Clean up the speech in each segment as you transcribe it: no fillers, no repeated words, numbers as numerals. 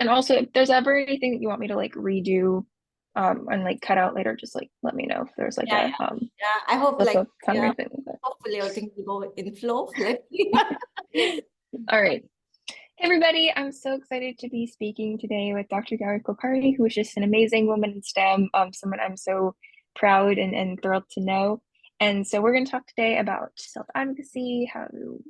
And also, if there's ever anything that you want me to like redo, and like cut out later, just like let me know if there's like Yeah, a yeah. Yeah, I hope flip like, of tongue or yeah, anything like hopefully everything will go in flow. Let's see. that. All right. Hey everybody, I'm so excited to be speaking today with Dr. Gauri Kulkarni, who is just an amazing woman in STEM, someone I'm so proud and thrilled to know. And so we're going to talk today about self-advocacy, how to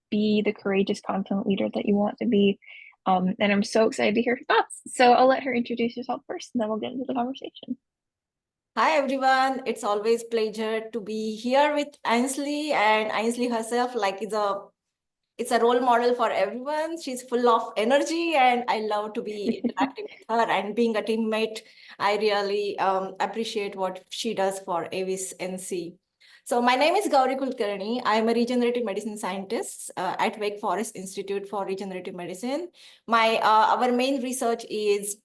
be the courageous, confident leader that you want to be. And I'm so excited to hear her thoughts. So I'll let her introduce herself first, and then we'll get into the conversation. Hi everyone, it's always pleasure to be here with Ainsley, and Ainsley herself like it's a role model for everyone. She's full of energy and I love to be interacting with her and being a teammate. I really appreciate what she does for Avis NC. So my name is Gauri Kulkarni. I'm a regenerative medicine scientist at Wake Forest Institute for Regenerative Medicine. Our main research is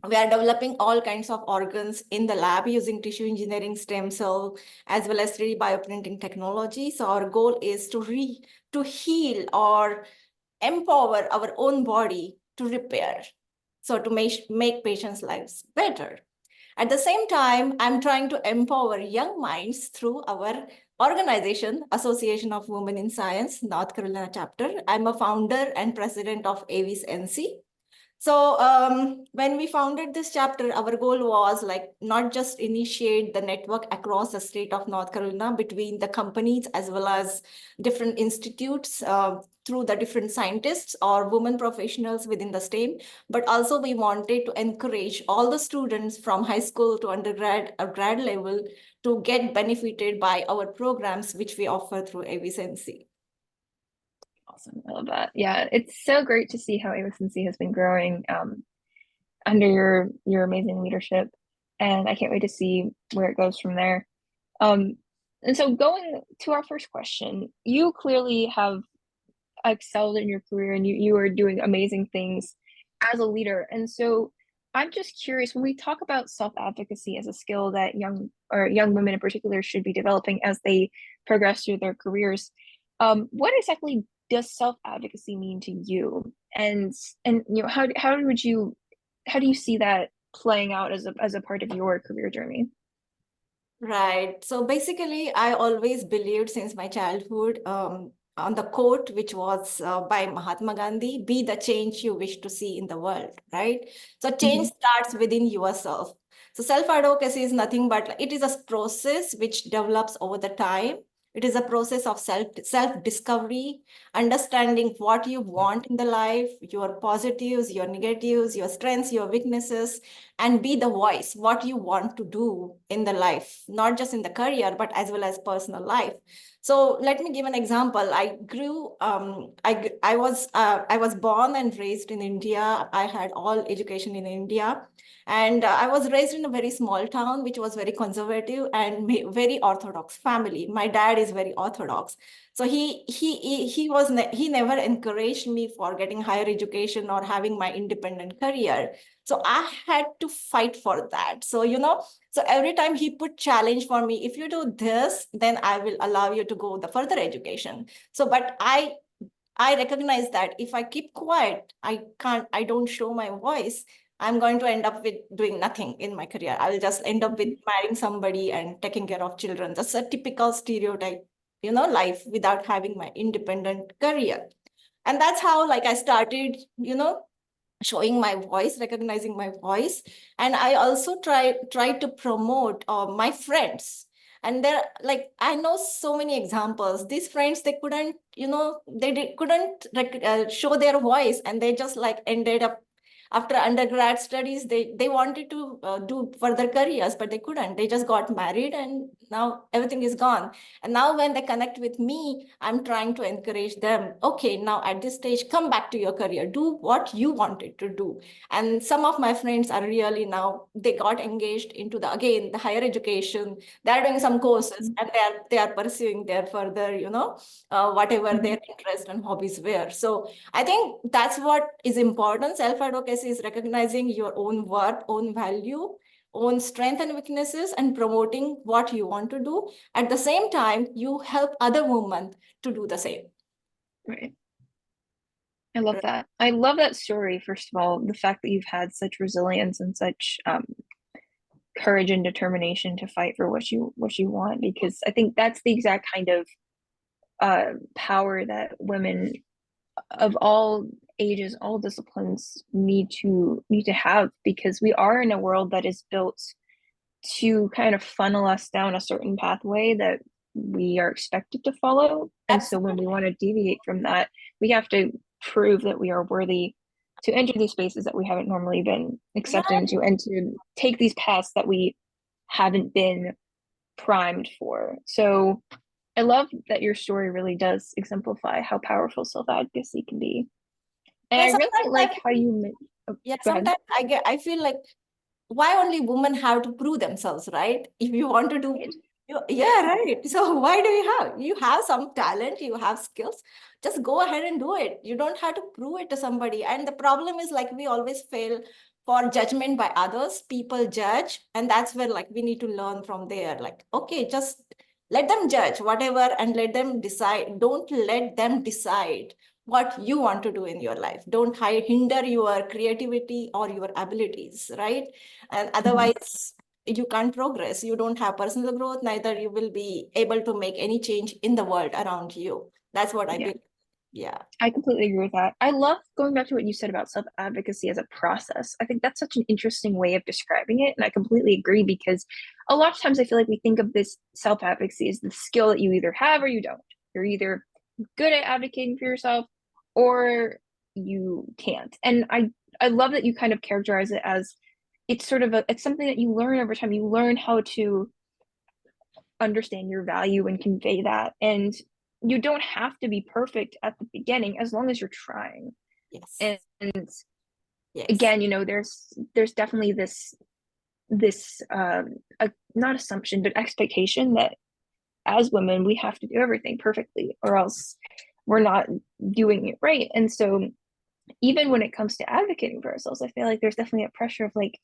we are developing all kinds of organs in the lab using tissue engineering, stem cell, as well as 3D bioprinting technology. So our goal is to heal or empower our own body to repair. So to make patients' lives better. At the same time, I'm trying to empower young minds through our organization, Association of Women in Science, North Carolina chapter. I'm a founder and president of AVIS NC. So when we founded this chapter, our goal was like not just initiate the network across the state of North Carolina between the companies as well as different institutes through the different scientists or women professionals within the STEM, but also we wanted to encourage all the students from high school to undergrad or grad level to get benefited by our programs, which we offer through AVSNC. Awesome. I love that. Yeah, it's so great to see how AOSNC has been growing under your amazing leadership. And I can't wait to see where it goes from there. Um, and so going to our first question, you clearly have excelled in your career and you are doing amazing things as a leader. And so I'm just curious, when we talk about self-advocacy as a skill that young women in particular should be developing as they progress through their careers, what exactly does self-advocacy mean to you? And how do you see that playing out as a part of your career journey? Right. So basically, I always believed since my childhood on the quote, which was by Mahatma Gandhi, be the change you wish to see in the world, right? So change Mhm. starts within yourself. So self-advocacy is nothing but it is a process which develops over the time. It is a process of self-discovery, understanding what you want in the life, your positives, your negatives, your strengths, your weaknesses, and be the voice what you want to do in the life, not just in the career but as well as personal life. So let me give an example. I was born and raised in India. I had all education in India, and I was raised in a very small town which was very conservative and very orthodox family. My dad is very orthodox, so he never encouraged me for getting higher education or having my independent career. So I had to fight for that. So every time he put challenge for me, if you do this, then I will allow you to go the further education. So, but I recognize that if I keep quiet, I don't show my voice, I'm going to end up with doing nothing in my career. I will just end up with marrying somebody and taking care of children. That's a typical stereotype, life without having my independent career. And that's how like I started, showing my voice, recognizing my voice. And I also try to promote my friends. And there, like, I know so many examples. These friends, they couldn't, couldn't show their voice, and they just like ended up after undergrad studies. They wanted to do further careers, but they couldn't. They just got married, and now everything is gone. And now when they connect with me, I'm trying to encourage them. Okay, now at this stage, come back to your career. Do what you wanted to do. And some of my friends are really now, they got engaged into the higher education. They're doing some courses, and they are pursuing their further, whatever their Mhm. interest and hobbies were. So I think that's what is important. Self-advocacy is recognizing your own worth, own value, own strength and weaknesses, and promoting what you want to do. At the same time, you help other women to do the same. Right. I love that. I love that story, first of all, the fact that you've had such resilience and such courage and determination to fight for what you want, because I think that's the exact kind of power that women of all ages, all disciplines need to have, because we are in a world that is built to kind of funnel us down a certain pathway that we are expected to follow. And so when we Absolutely. want to deviate from that, we have to prove that we are worthy to enter these spaces that we haven't normally been Yeah, accepted into, and to take these paths that we haven't been primed for. So I love that your story really does exemplify how powerful self-advocacy can be. And yeah, I really sometimes like how oh, yeah, go ahead. sometimes I feel like why only women have to prove themselves, right? If you want to do, Right. yeah, right. So why do you have some talent, you have skills, just go ahead and do it. You don't have to prove it to somebody. And the problem is like we always fail for judgment by others. People judge, and that's where like we need to learn from there. Like, okay, just let them judge whatever and let them decide. Don't let them decide what you want to do in your life. Don't hinder your creativity or your abilities, right? And Mhm. otherwise you can't progress. You don't have personal growth, neither you will be able to make any change in the world around you. That's what I Yeah. believe. Yeah. I completely agree with that. I love going back to what you said about self-advocacy as a process. I think that's such an interesting way of describing it. And I completely agree, because a lot of times I feel like we think of this self-advocacy as the skill that you either have or you don't. You're either good at advocating for yourself or you can't. And I love that you kind of characterize it as it's sort of it's something that you learn over time. You learn how to understand your value and convey that. And you don't have to be perfect at the beginning as long as you're trying. Yes. And Yes. again, there's definitely this not assumption but expectation that as women we have to do everything perfectly or else we're not doing it right. And so even when it comes to advocating for ourselves, I feel like there's definitely a pressure of like,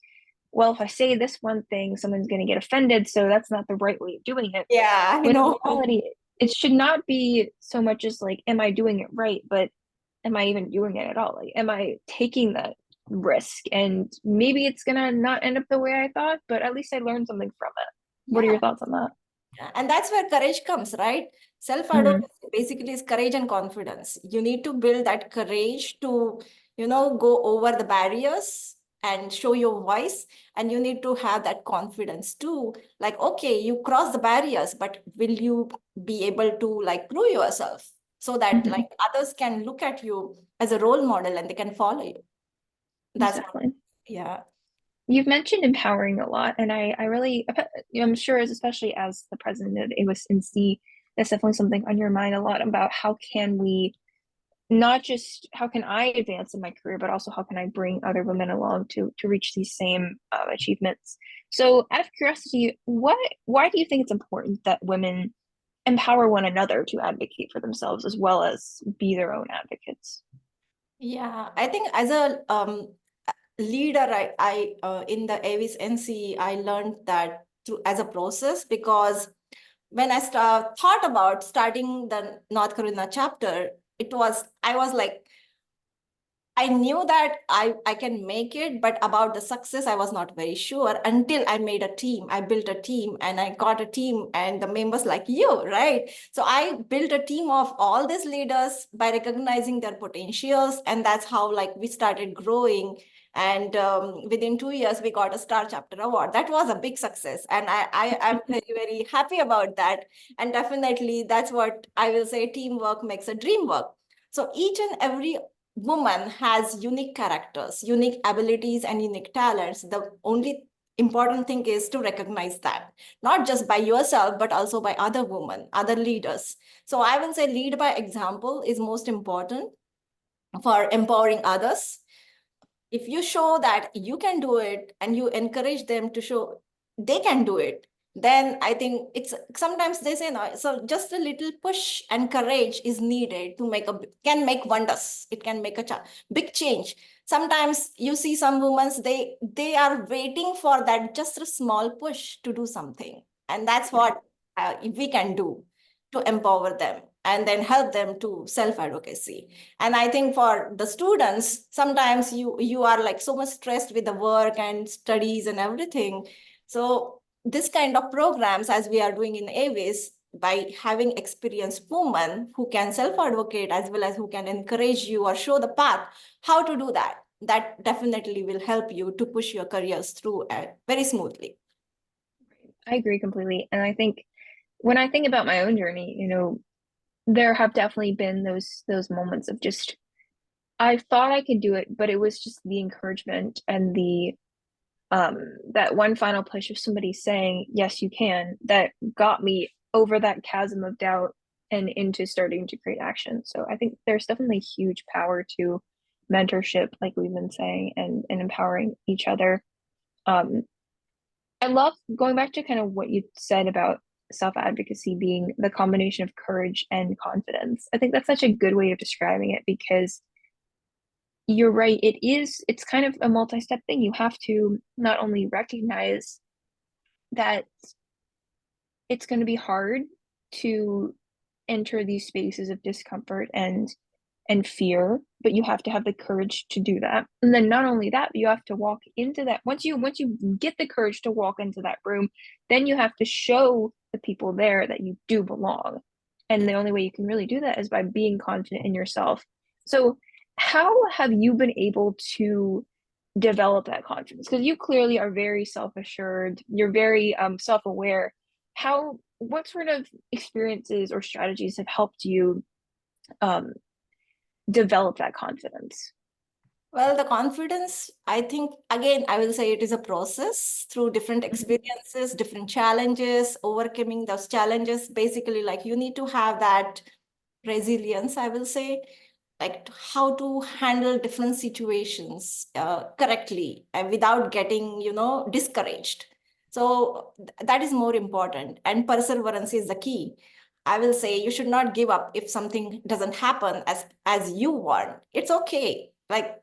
well, if I say this one thing, someone's going to get offended, so that's not the right way of doing it. Yeah, I When in know. reality, it should not be so much as like, am I doing it right? But am I even doing it at all? Like, am I taking that risk? And maybe it's gonna not end up the way I thought, but at least I learned something from it. What are Yeah. your thoughts on that? And that's where courage comes, right? Mm-hmm. Self-advocacy basically is courage and confidence. You need to build that courage to, go over the barriers and show your voice. And you need to have that confidence too. Like, okay, you cross the barriers, but will you be able to like prove yourself so that Mm-hmm. like others can look at you as a role model and they can follow you? That's what, Exactly. yeah. You've mentioned empowering a lot, and I really, I'm sure, especially as the president of AWIS-NC, that's definitely something on your mind a lot about how can we not just how can I advance in my career, but also how can I bring other women along to reach these same achievements. So, out of curiosity, why do you think it's important that women empower one another to advocate for themselves as well as be their own advocates? Yeah, I think as a leader, I in the Avis NC, I learned that through as a process because when I thought about starting the North Carolina chapter, I was like, I knew that I can make it, but about the success, I was not very sure until I made a team. I built a team and I got a team and the members like you, right? So I built a team of all these leaders by recognizing their potentials. And that's how like we started growing. And within 2 years, we got a Star Chapter Award. That was a big success. And I am very, very happy about that. And definitely that's what I will say, teamwork makes a dream work. So each and every woman has unique characters, unique abilities, and unique talents. The only important thing is to recognize that, not just by yourself, but also by other women, other leaders. So I will say lead by example is most important for empowering others. If you show that you can do it and you encourage them to show they can do it, then I think it's sometimes they say no, so just a little push and courage is needed to make a can make wonders. It can make a big change. Sometimes you see some women, they are waiting for that just a small push to do something, and that's what we can do to empower them. and then help them to self-advocacy. And I think for the students, sometimes you are like so much stressed with the work and studies and everything. So this kind of programs, as we are doing in AWIS, by having experienced women who can self-advocate as well as who can encourage you or show the path how to do that, that definitely will help you to push your careers through very smoothly. I agree completely. And I think when I think about my own journey, there have definitely been those moments of just I thought I could do it, but it was just the encouragement and the that one final push of somebody saying, yes, you can, that got me over that chasm of doubt and into starting to create action. So I think there's definitely huge power to mentorship, like we've been saying, and empowering each other. Um, I love going back to kind of what you said about self-advocacy being the combination of courage and confidence. I think that's such a good way of describing it because you're right. It's kind of a multi-step thing. You have to not only recognize that it's going to be hard to enter these spaces of discomfort and fear, but you have to have the courage to do that. And then not only that, but you have to walk into that. Once you get the courage to walk into that room, then you have to show the people there that you do belong. And the only way you can really do that is by being confident in yourself. So how have you been able to develop that confidence? Because you clearly are very self-assured, you're very self-aware. What sort of experiences or strategies have helped you um develop that confidence? Well, the confidence, I think, again, I will say it is a process through different Mhm. experiences, different challenges, overcoming those challenges. Basically, like you need to have that resilience, I will say, like how to handle different situations correctly and without getting, discouraged. So that is more important. And perseverance is the key. I will say you should not give up if something doesn't happen as you want. It's okay. Like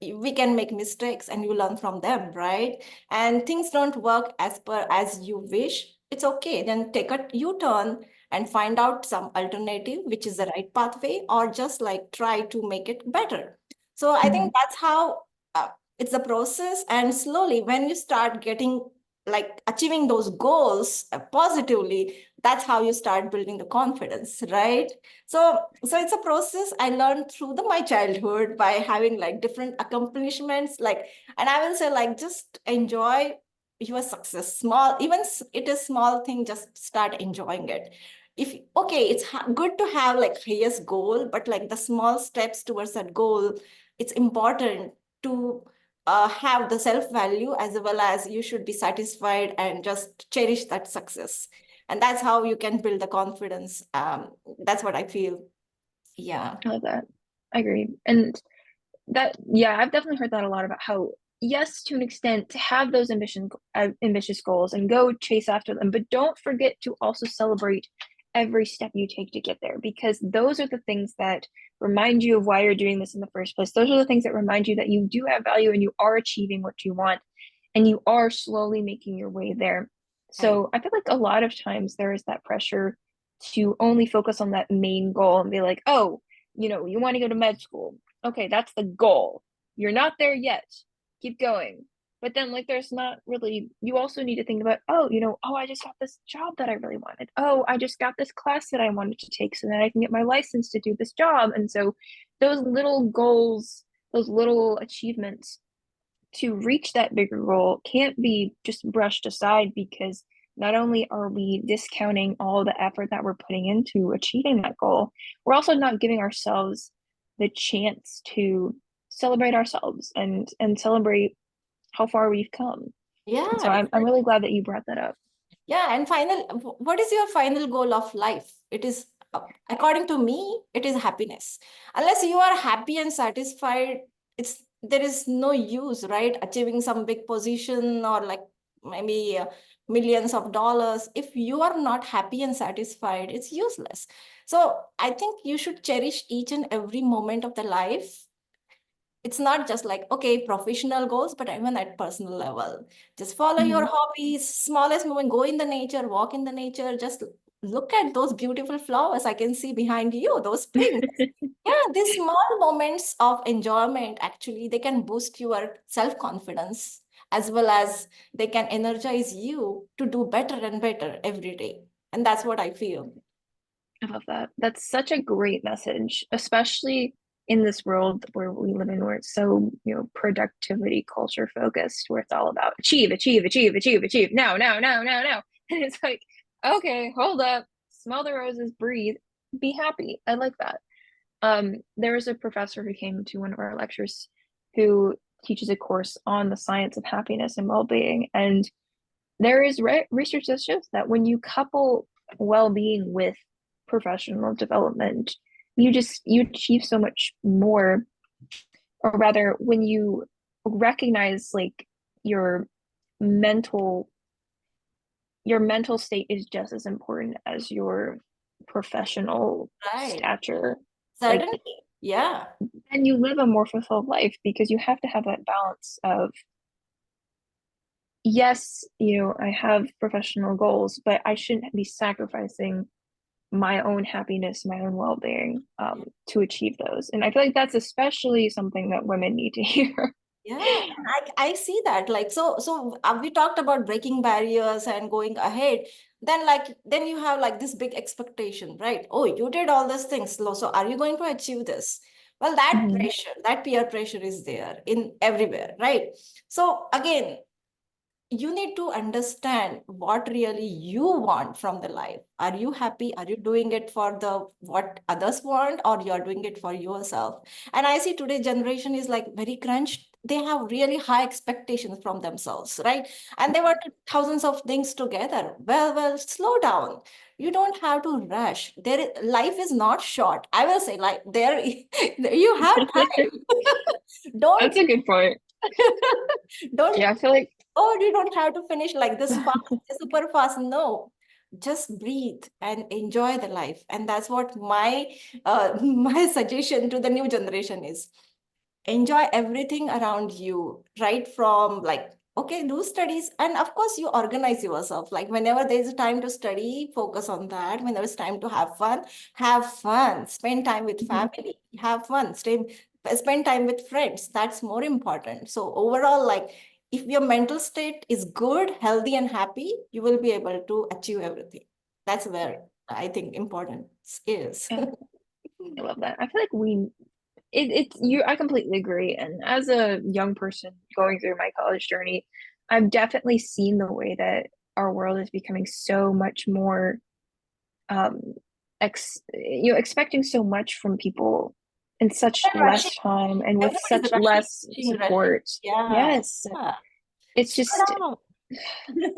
we can make mistakes and you learn from them, right? And things don't work as per as you wish. It's okay. Then take a U-turn and find out some alternative, which is the right pathway, or just like try to make it better. So I think Mhm. that's how it's a process. And slowly, when you start getting like achieving those goals positively, that's how you start building the confidence, right? So it's a process I learned through my childhood by having like different accomplishments, like, and I will say like just enjoy your success, small, even it is small thing, just start enjoying it. If okay, it's good to have like highest goal, but like the small steps towards that goal, it's important to have the self value, as well as you should be satisfied and just cherish that success. And that's how you can build the confidence. That's what I feel. Yeah. I love that. I agree. And that, yeah, I've definitely heard that a lot about how, yes, to an extent, to have those ambitious goals and go chase after them, but don't forget to also celebrate every step you take to get there, because those are the things that remind you of why you're doing this in the first place. Those are the things that remind you that you do have value and you are achieving what you want and you are slowly making your way there. Right. So I feel like a lot of times there is that pressure to only focus on that main goal and be like, oh, you want to go to med school. Okay, that's the goal. You're not there yet. Keep going. But then, like, there's not really, you also need to think about, oh, I just got this job that I really wanted. Oh, I just got this class that I wanted to take so that I can get my license to do this job. And so, those little goals, those little achievements to reach that bigger goal can't be just brushed aside, because not only are we discounting all the effort that we're putting into achieving that goal, we're also not giving ourselves the chance to celebrate ourselves and celebrate how far we've come. And Yeah, so I'm really exactly. glad that you brought that up. Yeah, and what is your final goal of life? It is, according to me, it is happiness. Unless you are happy and satisfied, there is no use, right? Achieving some big position or like maybe millions of dollars. If you are not happy and satisfied, it's useless. So I think you should cherish each and every moment of the life. It's not just like okay professional goals, but even at personal level, just follow your Mhm. hobbies, smallest moment, go in the nature, walk in the nature, just look at those beautiful flowers I can see behind you, those pinks. Yeah, these small moments of enjoyment, actually, they can boost your self-confidence as well as they can energize you to do better and better every day. And that's what I feel. I love that. That's such a great message, especially in this world where we live in, where it's so, productivity culture focused, where it's all about achieve, achieve, achieve, achieve, achieve. No, no, no, no, no. And it's like, okay, hold up, smell the roses, breathe, be happy. I like that. There was a professor who came to one of our lectures who teaches a course on the science of happiness and well-being. And there is research that shows that when you couple well-being with professional development, you achieve so much more, or rather, when you recognize like your mental your mental state is just as important as your professional Right. stature. Like, Certainly. Yeah. and you live a more fulfilled life because you have to have that balance of, yes, I have professional goals, but I shouldn't be sacrificing my own happiness, my own well-being, to achieve those. And I feel like that's especially something that women need to hear. Yeah, and I see that. Like, so we talked about breaking barriers and going ahead. Then you have like this big expectation, right? Oh, you did all these things. So are you going to achieve this? Well, that Mhm. pressure, that peer pressure is there in everywhere, right? So again, you need to understand what really you want from the life. Are you happy? Are you doing it for the what others want, or you're doing it for yourself? And I see today generation is like very crunched. They have really high expectations from themselves, right? And they want thousands of things together. Well, slow down. You don't have to rush. Life is not short. I will say, like there, you have time. That's Don't a good point. don't Yeah, I feel like oh, you don't have to finish like this fast, super fast. No, just breathe and enjoy the life. And that's what my my suggestion to the new generation is. Enjoy everything around you, right from like, okay, do studies. And of course, you organize yourself. Like whenever there's a time to study, focus on that. Whenever it's time to have fun, spend time with Mhm. family, have fun, spend time with friends. That's more important. So overall, like if your mental state is good, healthy, and happy, you will be able to achieve everything. That's where I think importance is. Yeah, I love that. I feel like I completely agree. And as a young person going through my college journey, I've definitely seen the way that our world is becoming so much more, um expecting so much from people in such And rushing. less time and with Everybody's such rushing, less rushing, rushing. support. Yeah. Yes, Yeah. it's just, Slow down.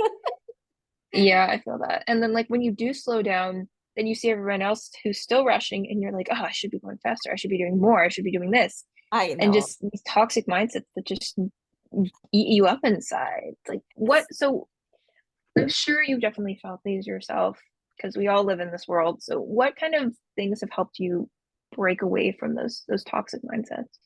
yeah, I feel that. And then like when you do slow down, then you see everyone else who's still rushing and you're like, oh, I should be going faster, I should be doing more, I should be doing this. I And know. just these toxic mindsets that just eat you up inside. It's like, what? So I'm sure you've definitely felt these yourself, because we all live in this world. So what kind of things have helped you break away from those toxic mindsets?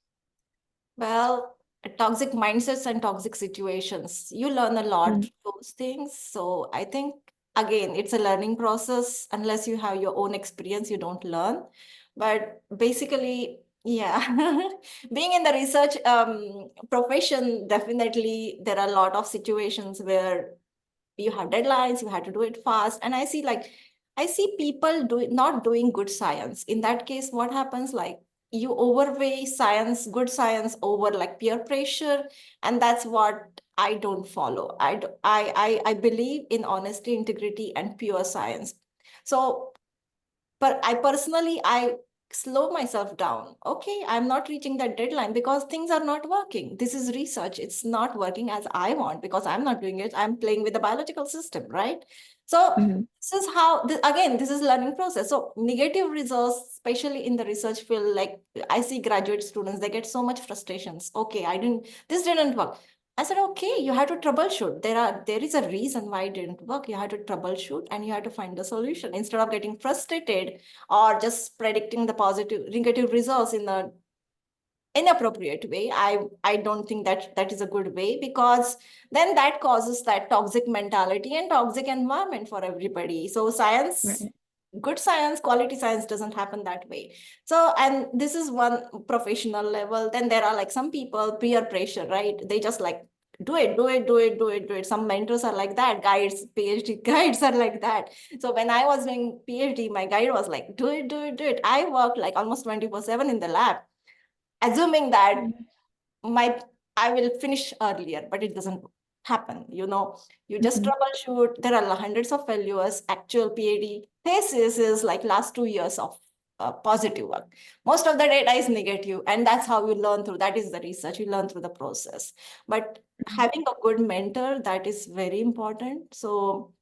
Well, toxic mindsets and toxic situations, you learn a lot Mm. from those things. So I think, again, it's a learning process. Unless you have your own experience, you don't learn. But basically, yeah, being in the research profession, definitely there are a lot of situations where you have deadlines, you have to do it fast. And I see people not doing good science. In that case, what happens? Like you overweigh science, good science over like peer pressure. And that's what I don't follow. I believe in honesty, integrity, and pure science. So but I slow myself down. Okay, I'm not reaching that deadline because things are not working. This is research. It's not working as I want because I'm not doing it. I'm playing with the biological system, right? So Mhm. this is how, again, this is learning process. So negative results, especially in the research field, like I see graduate students, they get so much frustrations. Okay, this didn't work. I said, okay, you have to troubleshoot. There is a reason why it didn't work. You have to troubleshoot and you have to find the solution instead of getting frustrated or just predicting the positive, negative results in the inappropriate way. I don't think that that is a good way, because then that causes that toxic mentality and toxic environment for everybody. So science, Right. good science, quality science doesn't happen that way. So, and this is one professional level. Then there are like some people, peer pressure, right? They just like do it, do it, do it, do it, do it. Some mentors are like that, guides, PhD guides are like that. So when I was doing PhD, my guide was like, do it, do it, do it. I worked like almost 24/7 in the lab, assuming that my I will finish earlier, but it doesn't happen. You just Mm-hmm. troubleshoot. There are hundreds of failures. Actual PhD thesis is like last 2 years of positive work. Most of the data is negative, and that's how you learn through. That is the research. You learn through the process. But having a good mentor, that is very important. So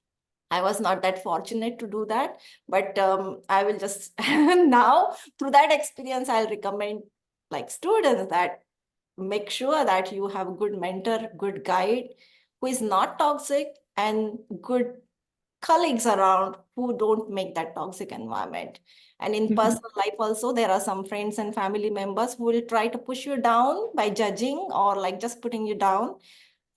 I was not that fortunate to do that, but I will just now through that experience, I'll recommend like students that make sure that you have a good mentor, good guide who is not toxic, and good colleagues around who don't make that toxic environment. And in Mm-hmm. personal life also, there are some friends and family members who will try to push you down by judging or like just putting you down.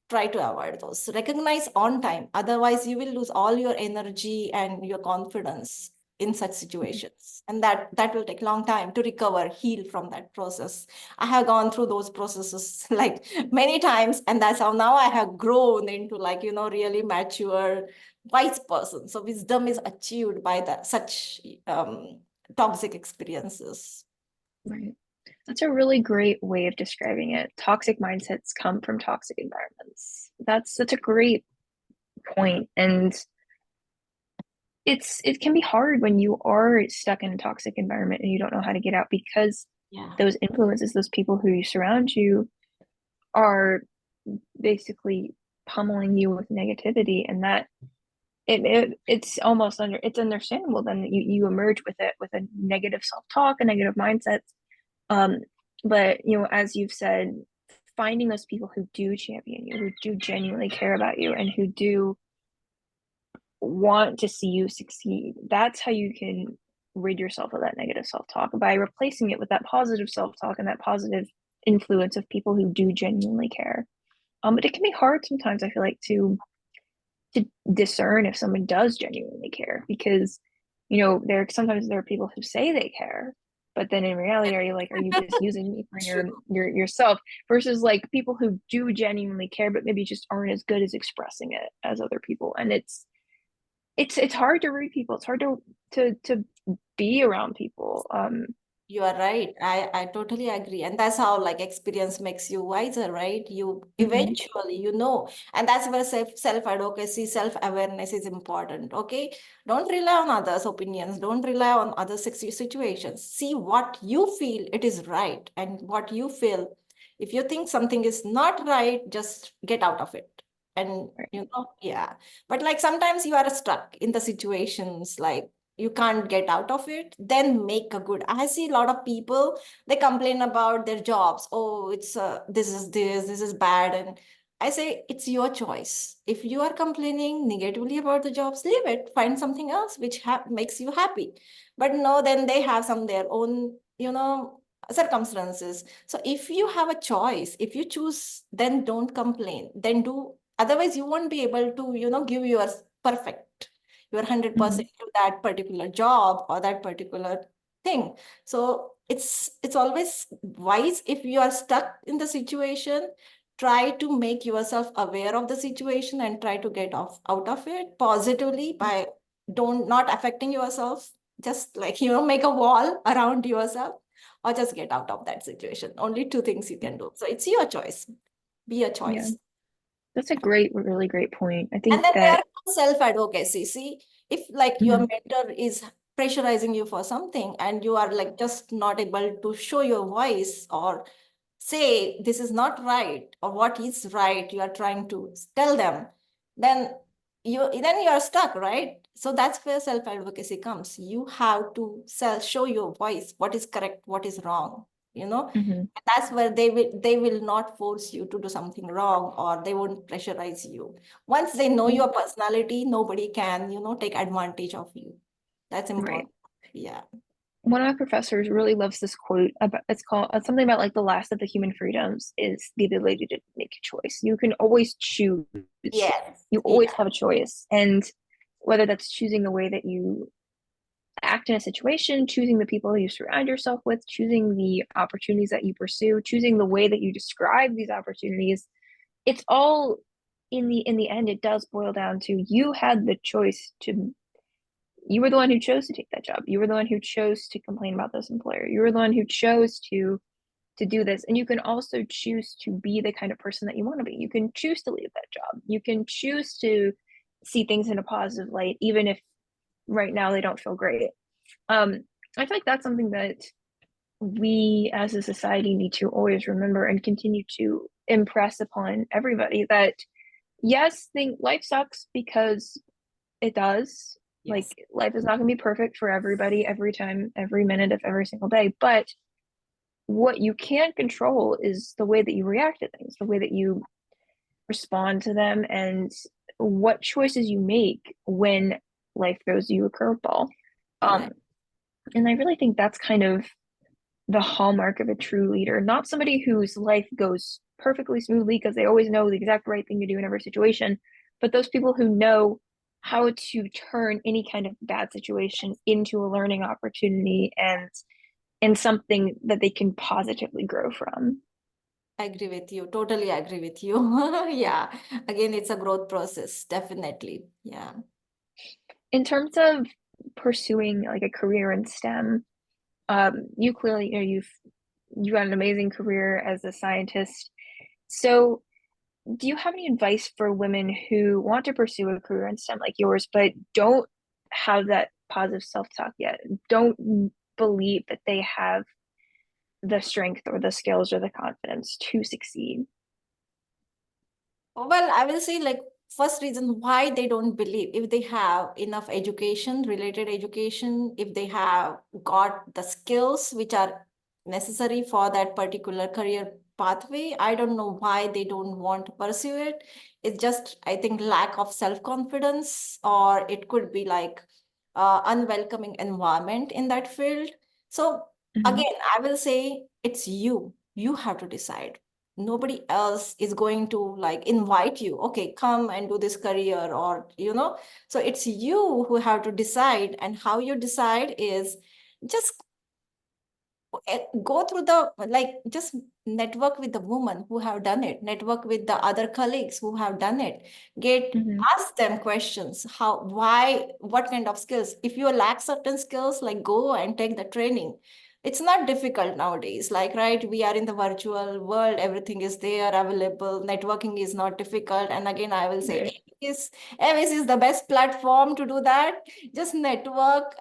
Try to avoid those. Recognize on time, otherwise you will lose all your energy and your confidence in such situations, and that will take long time to recover, heal from that process. I have gone through those processes like many times, and that's how now I have grown into like really mature wise person. So wisdom is achieved by that such toxic experiences. Right. That's a really great way of describing it. Toxic mindsets come from toxic environments. That's such a great point. And it can be hard when you are stuck in a toxic environment and you don't know how to get out because Yeah. those influences, those people who you surround you are basically pummeling you with negativity, and that it's almost it's understandable then that you emerge with it with a negative self-talk, a negative mindset. Um, but as you've said, finding those people who do champion you, who do genuinely care about you, and who do want to see you succeed, that's how you can rid yourself of that negative self-talk by replacing it with that positive self-talk and that positive influence of people who do genuinely care. But it can be hard sometimes, I feel like, to discern if someone does genuinely care, because there are people who say they care, but then in reality are you just using me for True. yourself, versus like people who do genuinely care but maybe just aren't as good as expressing it as other people. And it's hard to read people. It's hard to be around people. You are right. I totally agree. And that's how like experience makes you wiser, right? You Mhm. eventually, and that's where self-advocacy, self-awareness is important. Okay. Don't rely on others' opinions. Don't rely on other situations. See what you feel it is right, and what you feel. If you think something is not right, just get out of it. And Right. yeah. But like sometimes you are stuck in the situations like you can't get out of it, then make a good. I see a lot of people, they complain about their jobs. Oh, it's this is bad. And I say it's your choice. If you are complaining negatively about the jobs, leave it, find something else which makes you happy. But no, then they have some their own circumstances. So if you have a choice, if you choose, then don't complain, then do. Otherwise you won't be able to give your perfect, you're Mhm. 100% to that particular job or that particular thing. So it's always wise, if you are stuck in the situation, try to make yourself aware of the situation and try to get off out of it positively by don't not affecting yourself. Just like make a wall around yourself, or just get out of that situation. Only two things you can do. So it's your choice. Be a Yeah, choice. that's a really great point. I And think then there that. comes self-advocacy. See, if like your Mhm. mentor is pressurizing you for something and you are like just not able to show your voice or say this is not right or what is right, you are trying to tell them, then you are stuck, right? So that's where self-advocacy comes. You have to show your voice, what is correct, what is wrong, you know. Mhm. That's where they will not force you to do something wrong, or they won't pressurize you. Once they know Yeah. your personality, nobody can take advantage of you. That's Right. important. Yeah. one of my professors really loves this quote about it's called something about like the last of the human freedoms is the ability to make a choice. You can always choose. Yes. You Yeah. always have a choice. And whether that's choosing the way that you act in a situation, choosing the people you surround yourself with, choosing the opportunities that you pursue, choosing the way that you describe these opportunities, it's all in the end it does boil down to you had the choice to you were the one who chose to take that job. You were the one who chose to complain about this employer. You were the one who chose to do this. And you can also choose to be the kind of person that you want to be. You can choose to leave that job. You can choose to see things in a positive light, even if right now they don't feel great. Um, I feel like that's something that we as a society need to always remember and continue to impress upon everybody that yes, think life sucks because it does. Like Yes. life is not going to be perfect for everybody every time, every minute of every single day. But what you can control is the way that you react to things, the way that you respond to them, and what choices you make when life throws you a curveball. Um, Correct. and I really think that's kind of the hallmark of a true leader, not somebody whose life goes perfectly smoothly because they always know the exact right thing to do in every situation, but those people who know how to turn any kind of bad situation into a learning opportunity and something that they can positively grow from. I agree with you. Totally agree with you. Yeah. Again, it's a growth process. Definitely. Yeah. In terms of pursuing like a career in STEM, you clearly you got an amazing career as a scientist. So do you have any advice for women who want to pursue a career in STEM like yours, but don't have that positive self-talk yet? Don't believe that they have the strength or the skills or the confidence to succeed? Well, I will say like first reason why they don't believe if they have enough education, related education, if they have got the skills which are necessary for that particular career pathway, I don't know why they don't want to pursue it. It's just, I think, lack of self-confidence, or it could be like unwelcoming environment in that field. So Mhm. again, I will say it's you. You have to decide. Nobody else is going to like invite you, okay, come and do this career, or so it's you who have to decide. And how you decide is just go through the like just network with the women who have done it, network with the other colleagues who have done it, get Mhm. ask them questions, how, why, what kind of skills. If you lack certain skills, like go and take the training. It's not difficult nowadays, like, right, we are in the virtual world, everything is there available, networking is not difficult. And again, I will say Right. Avis is the best platform to do that. Just network,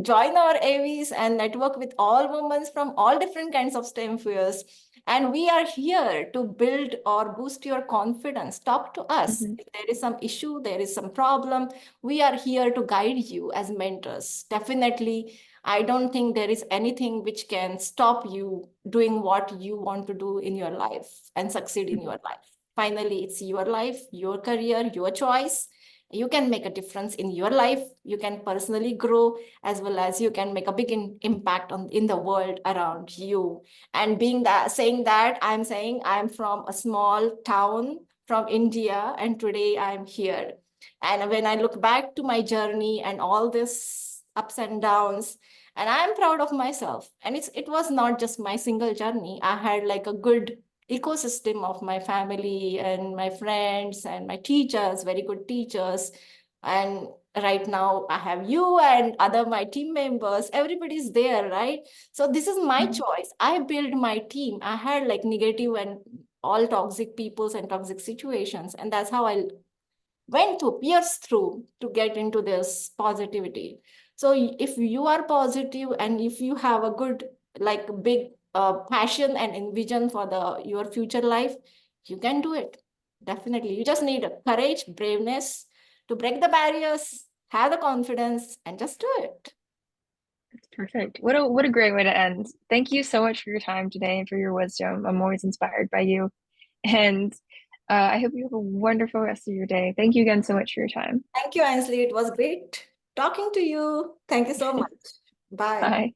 join our AVs and network with all women from all different kinds of STEM fields. And we are here to build or boost your confidence. Talk to us. Mhm. If there is some issue, there is some problem, we are here to guide you as mentors. Definitely, I don't think there is anything which can stop you doing what you want to do in your life and succeed in Mhm. your life. Finally, it's your life, your career, your choice. You can make a difference in your life. You can personally grow, as well as you can make a big impact on in the world around you. And being that, saying that, I'm saying I'm from a small town from India, and today I'm here. And when I look back to my journey and all this ups and downs, and I'm proud of myself. And it was not just my single journey. I had like a good ecosystem of my family and my friends and my teachers, very good teachers. And right now I have you and other my team members. Everybody's there, right? So this is my Mhm. choice. I built my team. I had like negative and all toxic peoples and toxic situations. And that's how I went through, pierced through to get into this positivity. So if you are positive and if you have a good, like big passion and vision for the your future life, you can do it. Definitely. You just need courage, braveness to break the barriers, have the confidence, and just do it. That's perfect. What a great way to end. Thank you so much for your time today and for your wisdom. I'm always inspired by you. And I hope you have a wonderful rest of your day. Thank you again so much for your time. Thank you, Ainsley. It was great talking to you. Thank you so much. Bye. Bye.